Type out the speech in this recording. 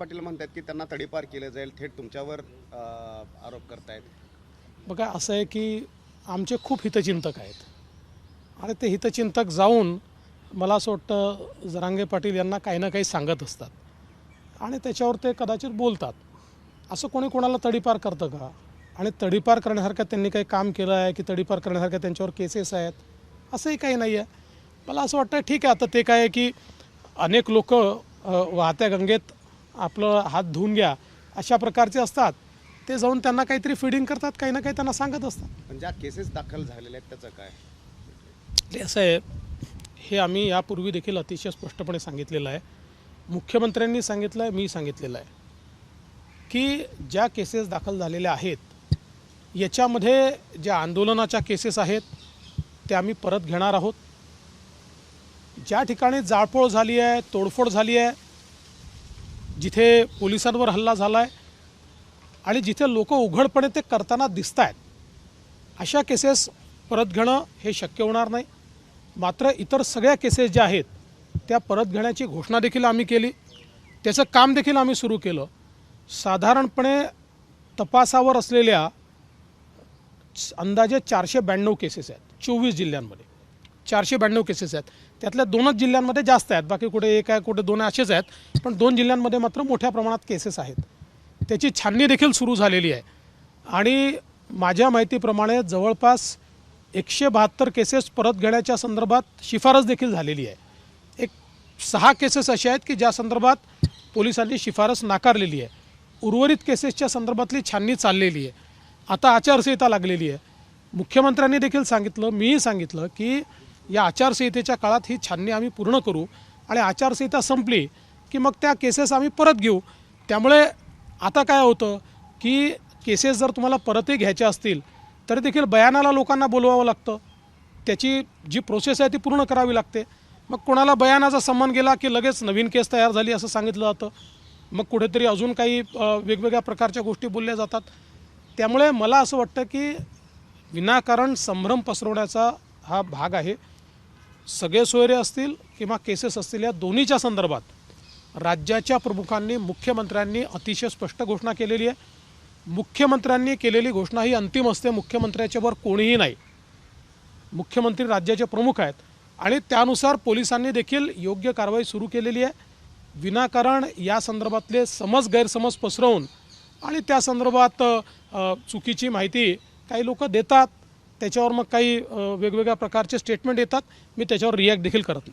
पाटील म्हणतात की त्यांना तडीपार केलं जाईल, थेट तुमच्यावर आरोप करतायत. बघा असं आहे की आमचे खूप हितचिंतक आहेत आणि ते हितचिंतक जाऊन मला असं वाटतं जरांगे पाटील यांना काही ना काही सांगत असतात आणि त्याच्यावर ते कदाचित बोलतात. असं कोणी कोणाला तडीपार करतं का? आणि तडीपार करण्यासारखं त्यांनी काही काम केलं आहे की तडीपार करण्यासारख्या त्यांच्यावर केसेस आहेत असंही काही नाही आहे. मला असं वाटतं ठीक आहे, आता ते काय आहे की अनेक लोक वाहत्या गंगेत आपलं हात धुवून घ्या अशा प्रकारचे असतात. ते जाऊन त्यांना काहीतरी फीडिंग करतात, काही ना काही त्यांना सांगत असतात. पण ज्या केसेस दाखल झालेल्या आहेत त्याचं काय? ते असं आहे, हे आम्ही यापूर्वी देखील अतिशय स्पष्टपणे सांगितलेलं आहे. मुख्यमंत्र्यांनी सांगितलं आहे, मी सांगितलेलं आहे की ज्या केसेस दाखल झालेल्या आहेत याच्यामध्ये ज्या आंदोलनाच्या केसेस आहेत त्या आम्ही परत घेणार आहोत. ज्या ठिकाणी जाळपोळ झाली आहे, तोडफोड झाली आहे, जिथे पोलिसांवर हल्ला झाला आहे आणि जिथे लोक उघडपणे ते करताना दिसत आहेत अशा केसेस परत घेणं हे शक्य होणार नाही. मात्र इतर सगळ्या केसेस ज्या आहेत त्या परत घेण्याची घोषणा देखील आम्ही केली, त्याचं काम देखील आम्ही सुरू केलं. साधारणपणे तपासावर असलेल्या अंदाजे 492 केसेस आहेत 24 जिल्ह्यांमध्ये. 492 केसेस आहेत, त्यातल्या 2च जिल्ह्यांमध्ये जास्त आहेत, बाकी कुठे एक आहे कुठे 2 असेच आहेत, पण 2 जिल्ह्यांमध्ये मात्र मोठ्या प्रमाणात केसेस आहेत. त्याची छाननी देखील सुरू झालेली आहे आणि माझ्या माहितीप्रमाणे जवळपास 172 केसेस परत घेण्याच्या संदर्भात शिफारस देखील झालेली आहे. एक 6 केसेस अशा आहेत की ज्या संदर्भात पोलिसांनी शिफारस नाकारलेली आहे. उर्वरित केसेसच्या संदर्भातली छाननी चाललेली आहे. आता आचारसंहिता लागलेली आहे. मुख्यमंत्र्यांनी देखील सांगितलं, मीही सांगितलं की या आचारसंहितेच्या काळात ही छाननी आम्ही पूर्ण करू आणि आचारसंहिता संपली की मग त्या केसेस आम्ही परत घेऊ. त्यामुळे आता काय होतं की केसेस जर तुम्हाला परतही घ्यायच्या असतील तरी देखील बयानाला लोकांना बोलवावं लागतं, त्याची जी प्रोसेस आहे ती पूर्ण करावी लागते. मग कोणाला बयानाचा संबंध गेला की लगेच नवीन केस तयार झाली असं सांगितलं जातं, मग कुठेतरी अजून काही वेगवेगळ्या प्रकारच्या गोष्टी बोलल्या जातात. त्यामुळे मला असं वाटतं की विनाकारण संभ्रम पसरवण्याचा हा भाग आहे. सगळे सोयरे असतील किंवा केसेस असतील या दोन्हीच्या संदर्भात राज्याच्या प्रमुखांनी मुख्यमंत्र्यांनी अतिशय स्पष्ट घोषणा केलेली आहे. मुख्यमंत्र्यांनी केलेली घोषणा ही अंतिम असते, मुख्यमंत्र्याच्यावर कोणीही नाही. मुख्यमंत्री राज्याचे प्रमुख आहेत आणि त्यानुसार पोलिसांनी देखील योग्य कारवाई सुरू केलेली आहे. विनाकारण या संदर्भातले गैरसमज पसरवून आणि त्या संदर्भात चुकीची माहिती काही लोक देतात, त्याच्यावर मग काही वेगवेगळ्या प्रकारचे स्टेटमेंट येतात, मी त्याच्यावर रिॲक्ट देखील करत नाही.